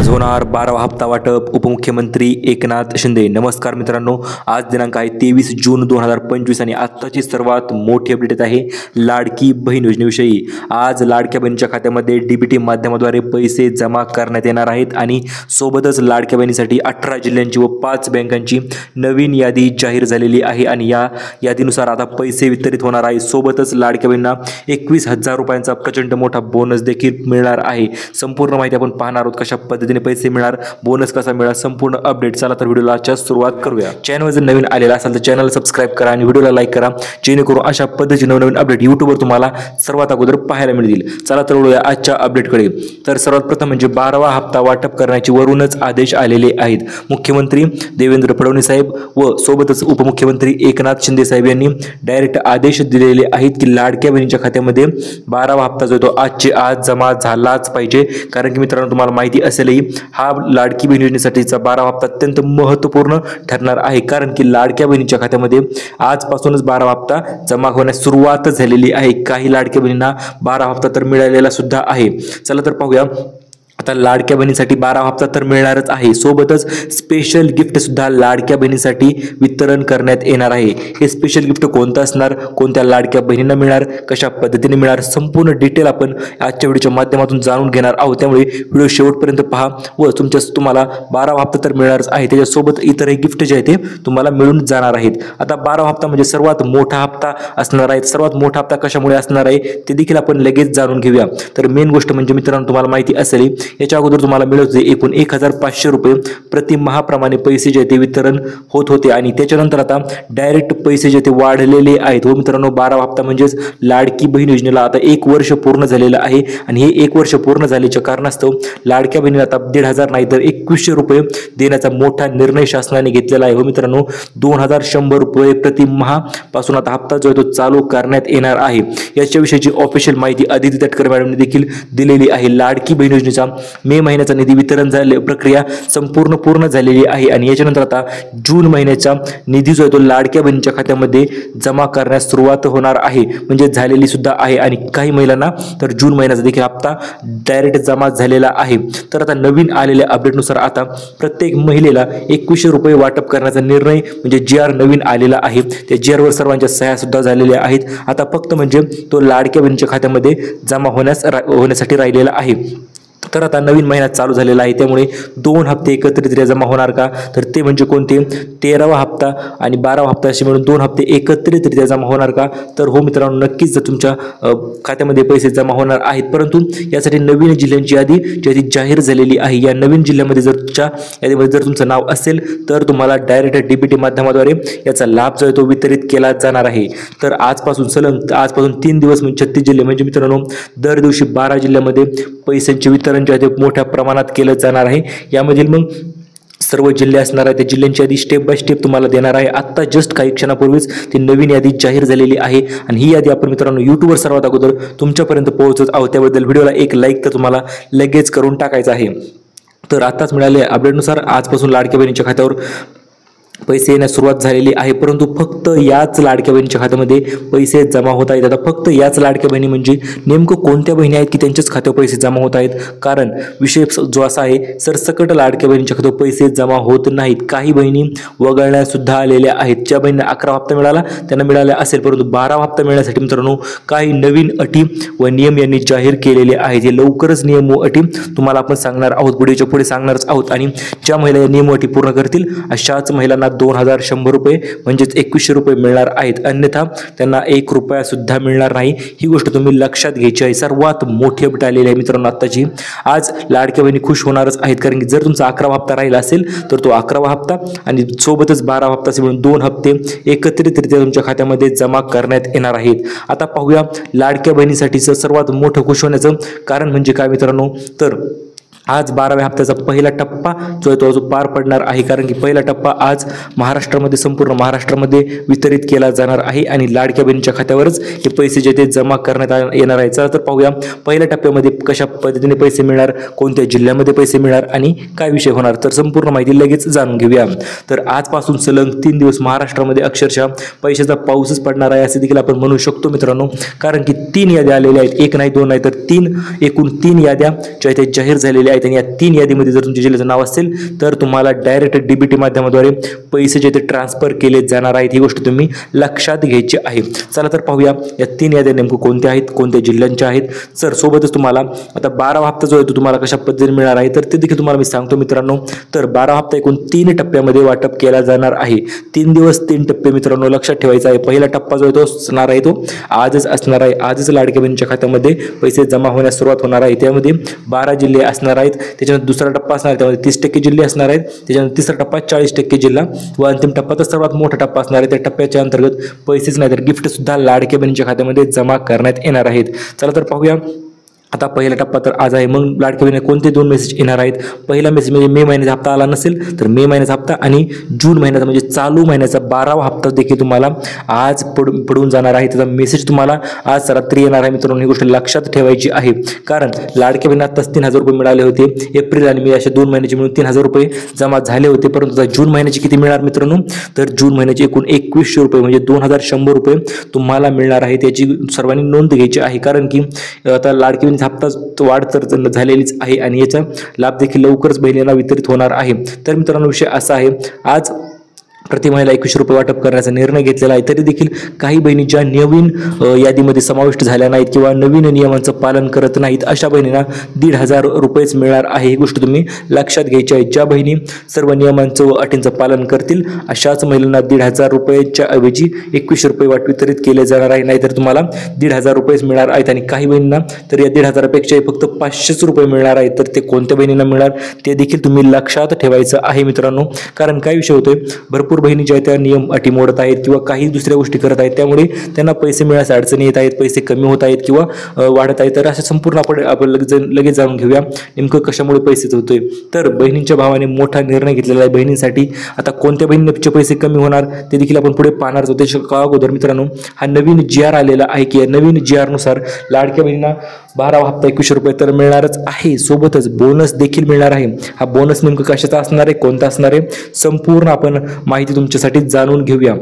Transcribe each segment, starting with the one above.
आज होणार 12वा हप्ता वाटप उपमुख्यमंत्री एकनाथ शिंदे। नमस्कार मित्रांनो, आज दिनांक आहे 23 जून 2025 आणि आत्ताची सर्वात मोठी अपडेट येत आहे लाडकी बहीण योजनेविषयी। आज लाडक्या बहिणीच्या खात्यामध्ये डीबीटी माध्यमाद्वारे पैसे जमा करण्यात येणार आहेत आणि सोबतच लाडक्या बहिणीसाठी 18 जिल्ह्यांची व 5 बँकांची नवीन यादी जाहीर झालेली आहे आणि या यादीनुसार आता पैसे वितरित होणार आहे। सोबतच लाडक्या बहिणींना 21,000 रुपयांचा प्रचंड मोठा बोनस देखील मिळणार आहे। संपूर्ण माहिती आपण पाहणार आहोत, कशा पद्धतीने पैसे मिळणार, बोनस कसा मिळणार, संपूर्ण अपडेट। चला तर व्हिडिओला आजच्या सुरुवात करूया। चॅनल जर नवीन आलेला असेल तर चॅनल सबस्क्राइब करा आणि व्हिडिओला लाईक करा, जेणेकरून अशा पद्धतीचे नवनवीन अपडेट यूट्यूबवर तुम्हाला सर्वात अगोदर पाहायला मिळतील। चला तर वळूया आजच्या अपडेटकडे। तर सर्वात प्रथम म्हणजे 12वा हप्ता वाटप करण्याचे वरूनच आदेश आलेले आहेत। मुख्यमंत्री देवेंद्र फडणवीस साहेब व सोबतच उपमुख्यमंत्री एकनाथ शिंदे साहेब यांनी डायरेक्ट आदेश दिलेले आहेत की लाडक्या बहिणीच्या खात्यामध्ये 12वा हप्ता जो तो आजचे आज जमा झालाच पाहिजे। कारण की मित्रांनो, तुम्हाला माहिती असेलही हा लाडकी बहीण योजनेसाठीचा 12वा हप्ता अत्यंत महत्त्वपूर्ण ठरणार आहे। कारण की लाडक्या बहिणीच्या खात्यामध्ये आजपासूनच 12वा हप्ता जमा होण्यास सुरुवात झालेली आहे। काही लाडक्या बहिणींना 12वा हप्ता तर मिळालेला सुद्धा आहे। चला तर पाहूया। आता लाडक्या बहिणीसाठी 12वा हप्ता तर मिळणारच आहे, सोबतच स्पेशल गिफ्ट सुद्धा लाडक्या बहिणीसाठी वितरण करण्यात येणार आहे। हे स्पेशल गिफ्ट कोणतं असणार, कोणत्या लाडक्या बहिणींना मिळणार, कशा पद्धतीने मिळणार, संपूर्ण डिटेल आपण आजच्या व्हिडिओच्या माध्यमातून जाणून घेणार आहोत। त्यामुळे व्हिडिओ शेवटपर्यंत पहा व तुम्हाला 12वा हप्ता तर मिळणारच आहे, त्याच्यासोबत इतरही गिफ्ट जे आहे ते तुम्हाला मिळून जाणार आहेत। आता 12वा हप्ता म्हणजे सर्वात मोठा हप्ता असणार आहे। सर्वात मोठा हप्ता कशामुळे असणार आहे ते देखील आपण लगेच जाणून घेऊया। तर मेन गोष्ट म्हणजे मित्रांनो, तुम्हाला माहिती असेल याच्या अगोदर तुम्हाला मिळत होते एकूण 1,500 रुपये प्रति माहाप्रमाणे पैसे जे ते वितरण होत होते आणि त्याच्यानंतर आता डायरेक्ट पैसे जे ते वाढलेले आहेत। हो मित्रांनो, 12वा हप्ता म्हणजेच लाडकी बहीण योजनेला आता 1 वर्ष पूर्ण झालेलं आहे आणि हे 1 वर्ष पूर्ण झाल्याच्या कारणास्तव लाडक्या बहिणीला आता 1,500 नाही तर 2100 रुपये देण्याचा मोठा निर्णय शासनाने घेतलेला आहे। हो मित्रांनो, 2,100 रुपये प्रति माह पासून आता हप्ता जो आहे तो चालू करण्यात येणार आहे। याच्याविषयीची ऑफिशियल माहिती अदिती तटकरे मॅडमने देखील दिलेली आहे। लाडकी बहीण योजनेचा मे महिन्याचा निधी वितरण झाले प्रक्रिया पूर्ण झालेली आहे आणि याच्यानंतर आता जून महिन्याचा निधी जो आहे तो लाडक्या बहिणीच्या खात्यामध्ये जमा करण्यास सुरुवात होणार आहे, म्हणजे झालेली सुद्धा आहे आणि काही महिलांना तर जून महिन्याचा देखील हप्ता डायरेक्ट जमा झालेला आहे। तर आता नवीन आलेल्या अपडेटनुसार आता प्रत्येक महिलेला 2100 रुपये वाटप करण्याचा निर्णय म्हणजे GR नवीन आलेला आहे। त्या GR वर सर्वांच्या सह्या सुद्धा झालेल्या आहेत। आता फक्त म्हणजे तो लाडक्या बहिणीच्या खात्यामध्ये जमा होण्यासाठी राहिलेला आहे। तर आता नवीन महिना चालू झालेला आहे, त्यामुळे 2 हप्ते एकत्रितरित्या जमा होणार का, तर ते म्हणजे कोणते, 13वा हप्ता आणि 12वा हप्ता असे मिळून 2 हप्ते एकत्रितरित्या जमा होणार का, तर हो मित्रांनो, नक्कीच तुमच्या खात्यामध्ये पैसे जमा होणार आहेत। परंतु यासाठी नवीन जिल्ह्यांची यादी जाहीर झालेली आहे। या नवीन जिल्ह्यामध्ये यादीमध्ये जर तुमचं नाव असेल तर तुम्हाला डायरेक्ट डीबीटी माध्यमाद्वारे याचा लाभ जो आहे तो वितरित केला जाणार आहे। तर आजपासून 3 दिवस म्हणजे 36 जिल्हे म्हणजे मित्रांनो दर दिवशी 12 जिल्ह्यामध्ये पैशांचे वितरण जे आहे ते मोठ्या प्रमाणात केलं जाणार आहे। यामधील मग सर्व जिल्हे असणार आहे, त्या जिल्ह्यांची यादी स्टेप बाय स्टेप तुम्हाला देणार आहे। आता जस्ट काही क्षणापूर्वीच ती नवीन यादी जाहीर झालेली आहे आणि ही यादी आपण मित्रांनो यूट्यूबवर सर्वात अगोदर तुमच्यापर्यंत पोहोचत आहोत। त्याबद्दल व्हिडिओला एक लाईक तर तुम्हाला लगेच करून टाकायचं आहे। तर आताच मिळालेल्या अपडेटनुसार आजपासून लाडक्या बहिणीच्या खात्यावर पैसे येण्यास सुरुवात झालेली आहे, परंतु फक्त याच लाडक्या बहिणीच्या खात्यामध्ये पैसे जमा होत आहेत। आता फक्त याच लाडक्या बहिणी म्हणजे नेमकं कोणत्या बहिणी आहेत की त्यांच्याच खात्यावर पैसे जमा होत आहेत, कारण विषय जो असा आहे सरसकट लाडक्या बहिणीच्या खात्यावर पैसे जमा होत नाहीत। काही बहिणी वगळल्या सुद्धा आलेल्या आहेत। ज्या बहिणींना 11वा हप्ता मिळाला त्यांना मिळाला असेल, परंतु 12वा हप्ता मिळण्यासाठी मित्रांनो काही नवीन अटी व नियम यांनी जाहीर केलेले आहेत। हे लवकरच नियम व अटी तुम्हाला आपण सांगणार आहोत, व्हिडिओच्या पुढे सांगणारच आहोत आणि ज्या महिला या नियम व अटी पूर्ण करतील अशाच महिलांना 2,100 रुपये म्हणजेच 2100 रुपये मिळणार आहेत, अन्यथा त्यांना 1 रुपया सुद्धा मिळणार नाही। ही गोष्ट तुम्ही लक्षात घ्यायची आहे। सर्वात मोठी अपडेट आलेली आहे मित्रांनो आत्ताची। आज लाडक्या बहिणी खुश होणारच आहेत, कारण की जर तुमचा 11वा हप्ता राहिला असेल तर तो 11वा हप्ता आणि सोबतच 12वा हप्ता असे मिळून 2 हप्ते एकत्रितरित्या तुमच्या खात्यामध्ये जमा करण्यात येणार आहेत। आता पाहूया लाडक्या बहिणीसाठीचं सर्वात मोठं खुश होण्याचं कारण म्हणजे काय मित्रांनो, तर आज 12व्या हप्त्याचा पहिला टप्पा जो आहे तो पार पडणार आहे, कारण की पहिला टप्पा आज महाराष्ट्रामध्ये संपूर्ण महाराष्ट्रामध्ये वितरित केला जाणार आहे आणि लाडक्या बहिणीच्या खात्यावरच हे पैसे जे ते जमा करण्यात येणार आहेत। चला तर पाहूया पहिल्या टप्प्यामध्ये कशा पद्धतीने पैसे मिळणार, कोणत्या जिल्ह्यामध्ये पैसे मिळणार आणि काय विषय होणार, तर संपूर्ण माहिती लगेच जाणून घेऊया। तर आजपासून सलग 3 दिवस महाराष्ट्रामध्ये अक्षरशः पैशाचा पाऊसच पडणार आहे असे देखील आपण म्हणू शकतो मित्रांनो, कारण की 3 याद्या आलेल्या आहेत, 1 नाही 2 नाही तर 3 एकूण 3 याद्या ज्या जाहीर झालेल्या आहेत आणि या 3 यादीमध्ये जर तुमच्या जिल्ह्याचं नाव असेल तर तुम्हाला डायरेक्ट डीबीटी माध्यमाद्वारे पैसे जे ते ट्रान्सफर केले जाणार आहेत, ही गोष्ट तुम्ही लक्षात घ्यायची आहे. चला तर पाहूया या 3 याद्या नेमकं कोणत्या आहेत, कोणत्या जिल्ह्यांच्या आहेत. सर सोबतच तुम्हाला आता 12वा हप्ता जो आहे तो तुम्हाला कशा पद्धतीने मिळणार आहे तर ते देखील तुम्हाला मी सांगतो मित्रांनो. तर 12वा हप्ता एकूण 3 टप्प्यामध्ये वाटप केला जाणार आहे. 3 दिवस 3 टप्पे मित्रांनो लक्षात ठेवायचा आहे. पहिला टप्पा जो आहे तो असणार आहे तो आजच असणार आहे. आजच लाडक्या बहिणीच्या खात्यामध्ये पैसे जमा होण्यास सुरुवात होणार आहे. त्यामध्ये 12 जिल्हे असणार आहेत. त्याच्यानंतर दुसरा टप्पा असणार आहे, त्यामध्ये 30% जिल्हे असणार आहेत. त्याच्यानंतर तिसरा टप्पा 40% जिल्हा व अंतिम टप्पा तर सर्वात मोठा टप्पा असणार आहे. त्या टप्प्याच्या अंतर्गत पैसेच नाही तर गिफ्ट सुद्धा लाडक्या बहिणीच्या खात्यामध्ये जमा करण्यात येणार आहेत. चला तर पाहूया. आता पहिला टप्पा तर आज आहे. मग लाडक्या बहिणीला कोणते 2 मेसेज येणार आहेत. पहिला मेसेज म्हणजे मे महिन्याचा हप्ता आला नसेल तर मे महिन्याचा हप्ता आणि जून महिन्याचा म्हणजे चालू महिन्याचा 12वा हप्ता देखील तुम्हाला आज पडून जाणार आहे. त्याचा मेसेज तुम्हाला आज रात्री येणार आहे मित्रांनो. ही गोष्ट लक्षात ठेवायची आहे, कारण लाडक्या बहिणीला आत्ताच 3,000 रुपये मिळाले होते. एप्रिल आणि मे अशा 2 महिन्याचे मिळून 3,000 रुपये जमा झाले होते. परंतु आता जून महिन्याचे किती मिळणार मित्रांनो तर जून महिन्याचे एकूण 2100 रुपये म्हणजे 2,100 रुपये तुम्हाला मिळणार आहे. त्याची सर्वांनी नोंद घ्यायची आहे, कारण की आता लाडकी बहिणीचा हप्ता वाढ तर झालेलीच आहे आणि याचा लाभ देखील लवकरच बहिणींना वितरित होणार आहे. तर मित्रांनो विषय असा आहे, आज प्रति महिला 2100 रुपये वाटप करण्याचा निर्णय घेतलेला आहे. तरी देखील काही बहिणी ज्या नवीन यादीमध्ये समाविष्ट झाल्या नाहीत किंवा नवीन नियमांचं पालन करत नाहीत अशा बहिणींना 1,500 रुपयेच मिळणार आहे. ही गोष्ट तुम्ही लक्षात घ्यायची आहे. ज्या बहिणी सर्व नियमांचं व अटींचं पालन करतील अशाच महिलांना 1,500 रुपयाच्या ऐवजी 2100 रुपये वितरित केले जाणार आहे. नाहीतर तुम्हाला 1,500 रुपयेच मिळणार आहेत. आणि काही बहिणींना तर या 1,500पेक्षा फक्त 500 रुपये मिळणार आहेत. तर ते कोणत्या बहिणींना मिळणार ते देखील तुम्ही लक्षात ठेवायचं आहे मित्रांनो. कारण काय विषय होतोय, भरपूर बहिणी ज्या त्या नियम अटी मोडत आहेत किंवा काही दुसऱ्या गोष्टी करत आहेत, त्यामुळे त्यांना पैसे मिळण्यास अडचणी येत आहेत, पैसे कमी होत आहेत किंवा वाढत आहेत. तर असं संपूर्ण आपण लगेच जाणून घेऊया नेमकं कशामुळे पैसे होतोय. तर बहिणींच्या भावाने मोठा निर्णय घेतलेला आहे बहिणींसाठी. आता कोणत्या बहिणींचे पैसे कमी होणार ते देखील आपण पुढे पाहणार आहोत. त्याच्या अगोदर मित्रांनो हा नवीन GR आलेला आहे की नवीन GR नुसार लाडक्या बहिणींना 12वा हप्ता 2100 रुपये तर मिळणारच आहे, सोबतच बोनस देखील मिळणार आहे. हा बोनस नेमकं कशाचा असणार आहे, कोणता असणार आहे, संपूर्ण आपण माहिती तुमच्यासाठी जाणून घेऊया.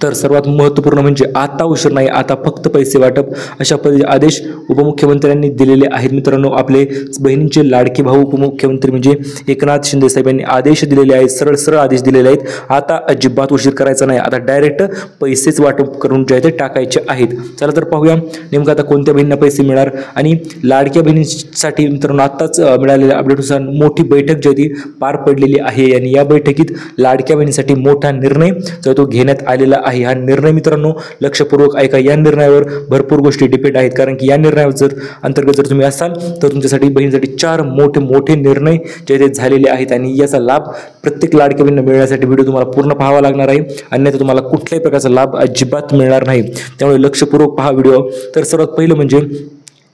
तर सर्वात महत्त्वपूर्ण म्हणजे आता उशीर नाही, आता फक्त पैसे वाटप अशा पद्धतीचे आदेश उपमुख्यमंत्र्यांनी दिलेले आहेत मित्रांनो. आपले बहिणींचे लाडके भाऊ उपमुख्यमंत्री म्हणजे एकनाथ शिंदे साहेब यांनी आदेश दिलेले आहेत, सरळ आदेश दिलेले आहेत. आता अजिबात उशीर करायचा नाही, आता डायरेक्ट पैसेच वाटप करून जे आहे ते टाकायचे आहेत. चला तर पाहूया नेमकं आता कोणत्या बहिणींना पैसे मिळणार. आणि लाडक्या बहिणींसाठी मित्रांनो आत्ताच मिळालेल्या अपडेटनुसार मोठी बैठक जी ती पार पडलेली आहे आणि या बैठकीत लाडक्या बहिणींसाठी मोठा निर्णय जो तो घेण्यात आलेला आहे. हा निर्णय मित्रांनो लक्षपूर्वक ऐका. या निर्णयावर भरपूर गोष्टी डिपेंड आहेत, कारण की या निर्णयावर अंतर्गत जर तुम्ही असाल तर तुमच्यासाठी बहिणीसाठी 4 मोठे निर्णय जे ते झालेले आहेत आणि याचा लाभ प्रत्येक लाडक्या बहिणींना मिळण्यासाठी व्हिडिओ तुम्हाला पूर्ण पाहावा लागणार आहे, अन्यथा तुम्हाला कुठल्याही प्रकारचा लाभ अजिबात मिळणार नाही. त्यामुळे लक्षपूर्वक पहा व्हिडिओ. तर सर्वात पहिलं म्हणजे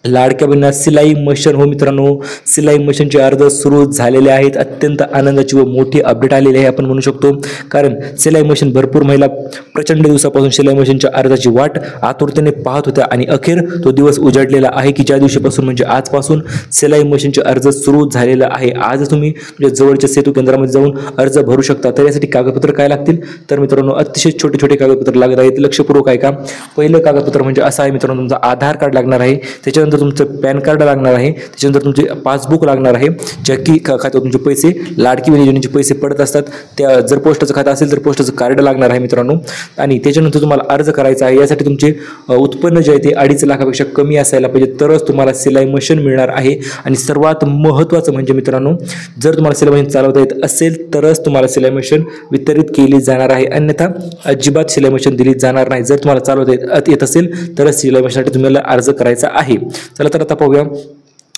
लाडक्या बहिणींना सिलाई मशीन. हो मित्रांनो, सिलाई मशीनचे अर्ज सुरू झालेले आहेत. अत्यंत आनंदाची व मोठी अपडेट आलेली आहे आपण म्हणू शकतो, कारण सिलाई मशीन भरपूर महिला प्रचंड दिवसापासून सिलाई मशीनच्या अर्जाची वाट आतुरतेने पाहत होत्या आणि अखेर तो दिवस उजाडलेला आहे की ज्या दिवशीपासून म्हणजे आजपासून सिलाई मशीनचे अर्ज सुरू झालेला आहे. आज तुम्ही जवळच्या सेतू केंद्रामध्ये जाऊन अर्ज भरू शकता. तर यासाठी कागदपत्र काय लागतील तर मित्रांनो अतिशय छोटे कागदपत्र लागत आहेत. लक्षपूर्वक ऐका. पहिलं कागदपत्र म्हणजे असं आहे मित्रांनो, तुमचं आधार कार्ड लागणार आहे. त्याच्यानंतर तुमचं पॅन कार्ड लागणार आहे. त्याच्यानंतर तुमचे पासबुक लागणार आहे, ज्या की खात्यावर तुमचे पैसे लाडकी बहीण योजनेचे पैसे पडत असतात. त्या जर पोस्टाचं खातं असेल तर पोस्टाचं कार्ड लागणार आहे मित्रांनो. आणि त्याच्यानंतर तुम्हाला अर्ज करायचा आहे. यासाठी तुमचे उत्पन्न जे आहे ते 2.5 लाखापेक्षा कमी असायला पाहिजे, तरच तुम्हाला सिलाई मशीन मिळणार आहे. आणि सर्वात महत्त्वाचं म्हणजे मित्रांनो, जर तुम्हाला सिलाई मशीन चालवता येत असेल तरच तुम्हाला सिलाई मशीन वितरित केली जाणार आहे, अन्यथा अजिबात सिलाई मशीन दिली जाणार नाही. जर तुम्हाला चालवता येत असेल तरच सिलाई मशीनसाठी तुम्हाला अर्ज करायचा आहे. चला तर आता पाहूया.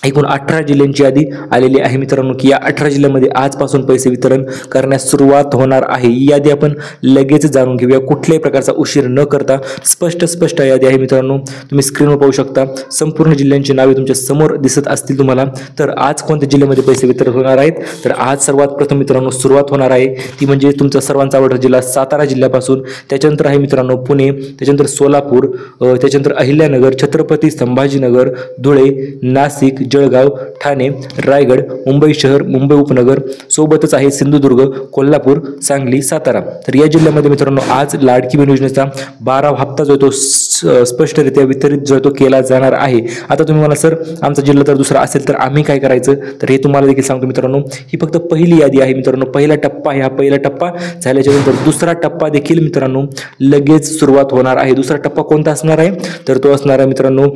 एकूण 18 जिल्ह्यांची यादी आलेली आहे मित्रांनो, की या 18 जिल्ह्यांमध्ये आजपासून पैसे वितरण करण्यास सुरुवात होणार आहे. ही यादी आपण लगेच जाणून घेऊया, कुठल्याही प्रकारचा उशीर न करता. स्पष्ट यादी आहे मित्रांनो, तुम्ही स्क्रीनवर पाहू शकता. संपूर्ण जिल्ह्यांची नावे तुमच्या समोर दिसत असतील तुम्हाला. तर आज कोणत्या जिल्ह्यामध्ये पैसे वितरण होणार आहेत तर आज सर्वात प्रथम मित्रांनो सुरुवात होणार आहे ती म्हणजे तुमचा सर्वांचा आवडता जिल्हा सातारा जिल्ह्यापासून. त्याच्यानंतर आहे मित्रांनो पुणे, त्याच्यानंतर सोलापूर, त्याच्यानंतर अहिल्यानगर, छत्रपती संभाजीनगर, धुळे, नाशिक, जळगाव, ठाणे, रायगड, मुंबई शहर, मुंबई उपनगर, सोबतच आहे सिंधुदुर्ग, कोल्हापूर, सांगली, सातारा. तर या जिल्ह्यामध्ये मित्रांनो आज लाडकी बहीण योजनेचा 12वा हप्ता जो तो स्पष्टरित्या वितरित जो आहे तो केला जाणार आहे। आता तुम्ही मला सर आमचा जिल्हा तर दुसरा असेल तर आम्ही काय करायचं, तर हे तुम्हाला देखील सांगतो मित्रांनो। ही फक्त पहिली यादी आहे मित्रांनो, पहिला टप्पा आहे। हा पहिला टप्पा झाल्याच्या नंतर दुसरा टप्पा देखील मित्रांनो लगेच सुरुवात होणार आहे। दुसरा टप्पा कोणता असणार आहे, तर तो असणार आहे मित्रांनो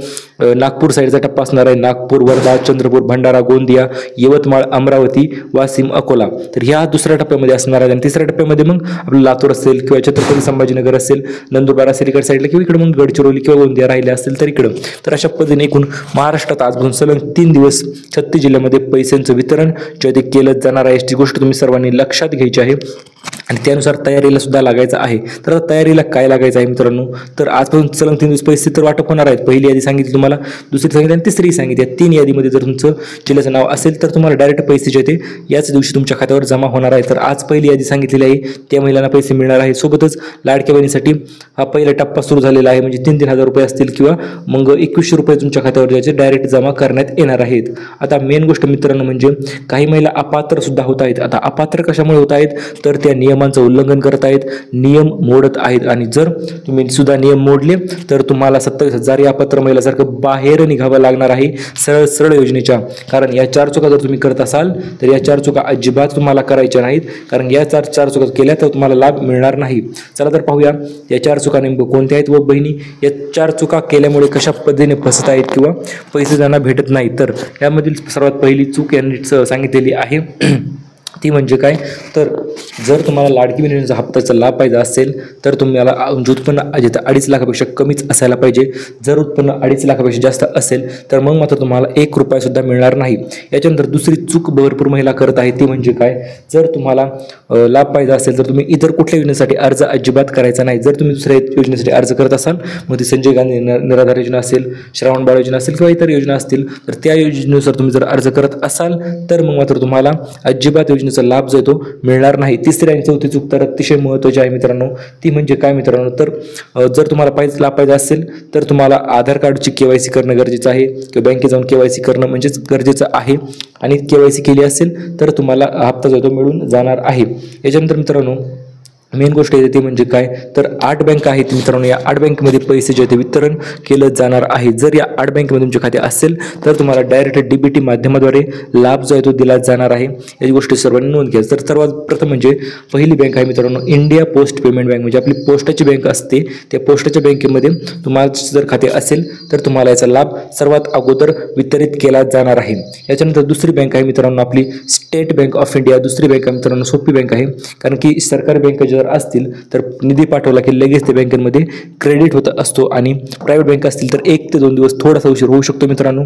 नागपूर साईडचा टप्पा असणार आहे। नागपूर, वर्धा, चंद्रपूर, भंडारा, गोंदिया, यवतमाळ, अमरावती, वाशिम, अकोला, तर ह्या दुसऱ्या टप्प्यामध्ये असणार आहे। आणि तिसऱ्या टप्प्यामध्ये मग आपलं लातूर असेल किंवा छत्रपती संभाजीनगर असेल, नंदुरबार असेल इकडे साईडला, किंवा इकडे मग गडचिरोली किंवा गोंदिया राहिले असेल तर इकडं। तर अशा पद्धतीने एकूण महाराष्ट्रात आजपासून सलग 3 दिवस 36 जिल्ह्यामध्ये पैशांचं वितरण जे ते केलं जाणार आहे। याची गोष्ट तुम्ही सर्वांनी लक्षात घ्यायची आहे आणि त्यानुसार तयारीला सुद्धा लागायचं आहे। तर आता तयारीला काय लागायचं आहे मित्रांनो, तर आजपासून सलग 3 दिवस पैसे तर वाटप होणार आहेत। पहिली यादी सांगितली तुम्हाला, दुसरी सांगितली आणि तिसरी सांगितली। या 3 यादीमध्ये जर तुमचं जिल्ह्याचं नाव असेल तर तुम्हाला डायरेक्ट पैसे जे ते याच दिवशी तुमच्या खात्यावर जमा होणार आहे। तर आज पहिली यादी सांगितलेली आहे, त्या महिलांना पैसे मिळणार आहे। सोबतच लाडक्या बहिणीसाठी हा पहिला टप्पा सुरू झालेला आहे, म्हणजे 3-3 हजार रुपये असतील किंवा मग 2100 रुपये तुमच्या खात्यावर ज्याचे डायरेक्ट जमा करण्यात येणार आहेत। आता मेन गोष्ट मित्रांनो म्हणजे काही महिला अपात्र सुद्धा होत आहेत। आता अपात्र कशामुळे होत आहेत, तर त्या नियमांचं उल्लंघन करत आहेत, नियम मोडत आहेत। आणि जर तुम्ही सुद्धा नियम मोडले तर तुम्हाला 27,000 या अपात्र महिलासारखं बाहेर निघावं लागणार आहे सरळ सरळ योजनेच्या। कारण या 4 चुका जर तुम्ही करत असाल तर या 4 चुका अजिबात तुम्हाला करायच्या नाहीत, कारण या 4 चुका केल्या तर तुम्हाला लाभ मिळणार नाही। चला तर पाहूया या 4 चुका नेमकं कोणत्या आहेत व बहिणी या 4 चुका केल्यामुळे कशा पद्धतीने फसत आहेत किंवा पैसे त्यांना भेटत नाही। तर यामधील सर्वात पहिली चूक यांनी सांगितलेली आहे ती म्हणजे काय, तर जर तुम्हाला लाडकी बहीण योजनेचा हप्त्याचा लाभ पाहिजे असेल तर तुम्हाला उत्पन्न 2.5 लाखापेक्षा कमीच असायला पाहिजे। जर उत्पन्न 2.5 लाखापेक्षा जास्त असेल तर मग मात्र तुम्हाला 1 रुपया सुद्धा मिळणार नाही। याच्यानंतर दुसरी चूक भरपूर महिला करत आहे ती म्हणजे काय, जर तुम्हाला लाभ पाहिजे असेल तर तुम्ही इतर कुठल्या योजनेसाठी अर्ज अजिबात करायचा नाही। जर तुम्ही दुसऱ्या योजनेसाठी अर्ज करत असाल, मग ती संजय गांधी निराधार योजना असेल, श्रावण बाळ योजना असेल किंवा इतर योजना असतील, तर त्या योजनेनुसार तुम्ही जर अर्ज करत असाल तर मग मात्र तुम्हाला अजिबात योजनेचा लाभ जो तो मिळणार नाही। तिसरी आणि चौथी चूक तर अतिशय महत्त्वाची आहे मित्रांनो, ती म्हणजे काय मित्रांनो, तर जर तुम्हाला लाभ पाहिजे असेल तर तुम्हाला आधार कार्डची KYC करणं गरजेचं आहे किंवा बँकेत जाऊन KYC करणं म्हणजेच गरजेचं आहे। आणि KYC केली असेल तर तुम्हाला हप्ता जो तो मिळून जाणार आहे। याच्यानंतर मित्रांनो मेन गोष्ट येते ती म्हणजे काय, तर 8 बँक आहेत मित्रांनो, या 8 बँकेमध्ये पैसे जे ते वितरण केलं जाणार आहे। जर या 8 बँकेमध्ये तुमचे खाते असेल तर तुम्हाला डायरेक्ट DBT माध्यमाद्वारे लाभ जो आहे तो दिला जाणार आहे। या गोष्टी सर्वांनी नोंद घ्या। तर सर्वात प्रथम म्हणजे पहिली बँक आहे मित्रांनो इंडिया पोस्ट पेमेंट बँक, म्हणजे आपली पोस्टाची बँक असते। त्या पोस्टाच्या बँकेमध्ये तुम्हाला जर खाते असेल तर तुम्हाला याचा लाभ सर्वात अगोदर वितरित केला जाणार आहे। याच्यानंतर दुसरी बँक आहे मित्रांनो आपली स्टेट बँक ऑफ इंडिया। दुसरी बँक मित्रांनो सोपी बँक आहे, कारण की सरकारी बँक जर असतील तर निधी पाठवला की लगेच ते बँकेमध्ये क्रेडिट होत असतो, आणि प्रायव्हेट बँक असतील तर 1 ते 2 दिवस थोडासा उशीर होऊ शकतो मित्रांनो।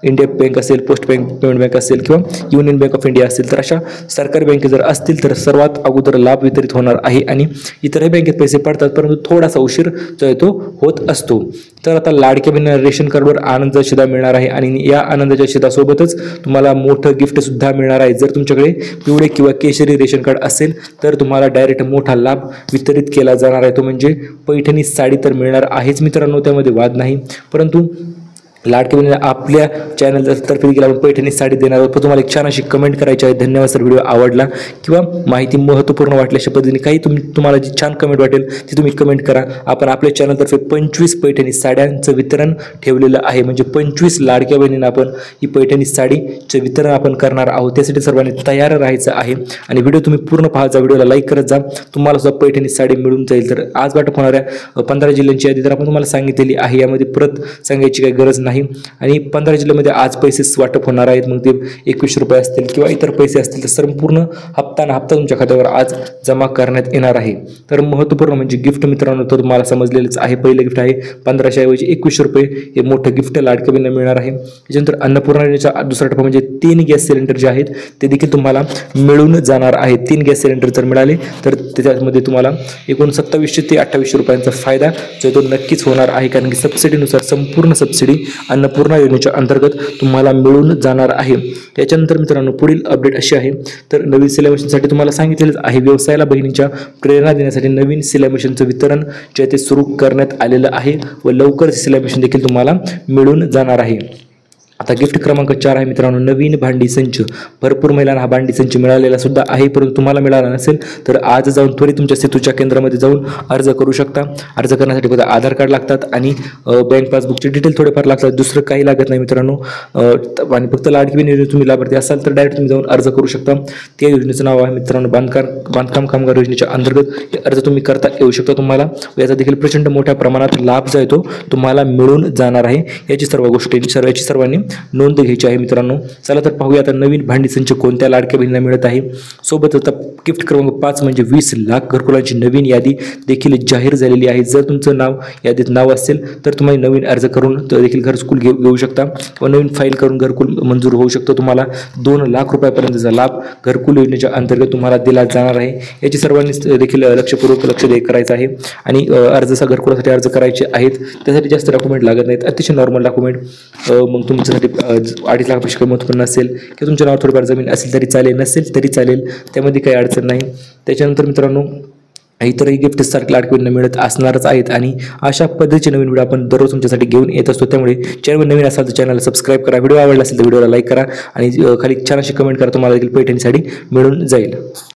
इंडिया बँक असेल, पोस्ट पेमेंट बँक असेल किंवा युनियन बँक ऑफ इंडिया असेल, तर अशा सरकारी बँके जर असतील तर सर्वात अगोदर लाभ वितरित होणार आहे। आणि इतरही बँकेत पैसे पडतात परंतु थोडासा उशीर जो आहे तो होत असतो। तर आता लाडक्या बहिणीला रेशन कार्डवर आनंदाचा शिधा मिळणार आहे, आणि या आनंदाच्या शिधासोबतच तुम्हाला मोठं गिफ्ट सुद्धा मिळणार आहे। जर तुमच्याकडे पिवळे किंवा केशरी रेशन कार्ड असेल तर तुम्हाला डायरेक्ट मोठा लाभ वितरित केला जाणार आहे, तो म्हणजे पैठणी साडी तर मिळणार आहेच मित्रांनो, त्यामध्ये वाद नाही। परंतु लाडकी बहिणीला आपल्या चॅनलतर्फे देखील आपण पैठणी साडी देणार आहोत। पण तुम्हाला एक छान अशी कमेंट करायची आहे, धन्यवाद सर व्हिडिओ आवडला किंवा माहिती महत्त्वपूर्ण वाटली अशा पद्धतीने काही तुम्हाला जी छान कमेंट वाटेल ती तुम्ही कमेंट करा। आपण आपल्या चॅनलतर्फे 25 पैठणी साड्यांचं वितरण ठेवलेलं आहे, म्हणजे 25 लाडक्या बहिणींना आपण ही पैठणी साडीचे वितरण आपण करणार आहोत। त्यासाठी सर्वांनी तयार राहायचं आहे आणि व्हिडिओ तुम्ही पूर्ण पाहायचा, व्हिडिओला लाईक करत जा, तुम्हाला सुद्धा पैठणी साडी मिळून जाईल। तर आज वाटप होणाऱ्या 15 जिल्ह्यांची यादी तर आपण तुम्हाला सांगितलेली आहे, यामध्ये परत सांगायची काही गरज नाही। आणि 15 जिल्ह्यामध्ये आज पैसे वाटप होणार आहेत, मग ते 2100 रुपये असतील किंवा इतर पैसे असतील तर संपूर्ण हप्ता तुमच्या खात्यावर आज जमा करण्यात येणार आहे। तर महत्त्वपूर्ण म्हणजे गिफ्ट मित्रांनो तर तुम्हाला समजलेलंच आहे, पहिलं गिफ्ट आहे 1500 ऐवजी 2100 रुपये हे मोठं गिफ्ट लाडक्या बहिणींना मिळणार आहे। त्याच्यानंतर अन्नपूर्णा योजनेचा दुसरा टप्पा म्हणजे 3 गॅस सिलेंडर जे आहेत ते देखील तुम्हाला मिळून जाणार आहेत। 3 गॅस सिलेंडर जर मिळाले तर त्याच्यामध्ये तुम्हाला एकूण 2700 ते 2800 रुपयांचा फायदा जो तो नक्कीच होणार आहे, कारण की सबसिडीनुसार संपूर्ण सबसिडी अन्नपूर्णा योजनेच्या अंतर्गत तुम्हाला मिळून जाणार आहे। त्याच्यानंतर मित्रांनो पुढील अपडेट अशी आहे, तर नवीन सिलाई मशीनसाठी तुम्हाला सांगितलेलं आहे, व्यवसायाला बहिणींच्या प्रेरणा देण्यासाठी नवीन सिलाई मशीनचं वितरण जे ते सुरू करण्यात आलेलं आहे व लवकर सिलाई मशीन देखील तुम्हाला मिळून जाणार आहे। आता गिफ्ट क्रमांक 4 आहे मित्रांनो, नवीन भांडी संच. भरपूर महिलांना हा भांडी संच मिळालेला सुद्धा आहे, परंतु तुम्हाला मिळाला नसेल तर आज जाऊन त्वरित तुमच्या सेतूच्या केंद्रामध्ये जाऊन अर्ज करू शकता. अर्ज करण्यासाठी फक्त आधार कार्ड लागतात आणि बँक पासबुकचे डिटेल थोडेफार लागतात, दुसरं काही लागत नाही मित्रांनो. आणि फक्त लाडकी बहीण योजनेत तुम्ही लाभार्थी असाल तर डायरेक्ट तुम्ही जाऊन अर्ज करू शकता. त्या योजनेचं नाव आहे मित्रांनो बांधकाम कामगार योजनेच्या अंतर्गत हे अर्ज तुम्ही करता येऊ शकता. तुम्हाला याचा देखील प्रचंड मोठ्या प्रमाणात लाभ जो आहे तो तुम्हाला मिळून जाणार आहे. याची सर्वांनी नोंद घ्यायची आहे मित्रांनो. चला तर पाहूया आता नवीन भांडी संच कोणत्या लाडक्या बहिणींना मिळत आहे. सोबत आता गिफ्ट क्रमांक 5 म्हणजे 20 लाख घरकुलांची नवीन यादी देखील जाहीर झालेली आहे. जर तुमचं नाव यादीत नाव असेल तर तुम्ही नवीन अर्ज करून देखील घरकुल घेऊ शकता व नवीन फाईल करून घरकुल मंजूर होऊ शकतो. तुम्हाला 2 लाख रुपयापर्यंतचा लाभ घरकुल योजनेच्या अंतर्गत तुम्हाला दिला जाणार आहे. याची सर्वांनी देखील लक्षपूर्वक लक्ष करायचं आहे. आणि घरकुलासाठी अर्ज करायचे आहेत त्यासाठी जास्त डॉक्युमेंट लागत नाहीत, अतिशय नॉर्मल डॉक्युमेंट. मग तुमच्यासाठी 2.5 लाखापेक्षा कमी उत्पन्न असेल किंवा तुमच्या नावावर थोडीफार जमीन असेल तरी चालेल, नसेल तरी चालेल, त्यामध्ये काही अडचण नाही. त्याच्यानंतर मित्रांनो इतरही गिफ्ट सारखे लाडकी बहिणींना मिळत असणारच आहेत आणि अशा पद्धतीचे नवीन व्हिडिओ आपण दररोज तुमच्यासाठी घेऊन येत असतो. त्यामुळे चॅनल नवीन असाल तर चॅनलला सबस्क्राईब करा, व्हिडिओ आवडला असेल तर व्हिडिओला लाईक करा आणि खाली छान अशी कमेंट करा, तुम्हाला देखील पैठणी साडी मिळून जाईल.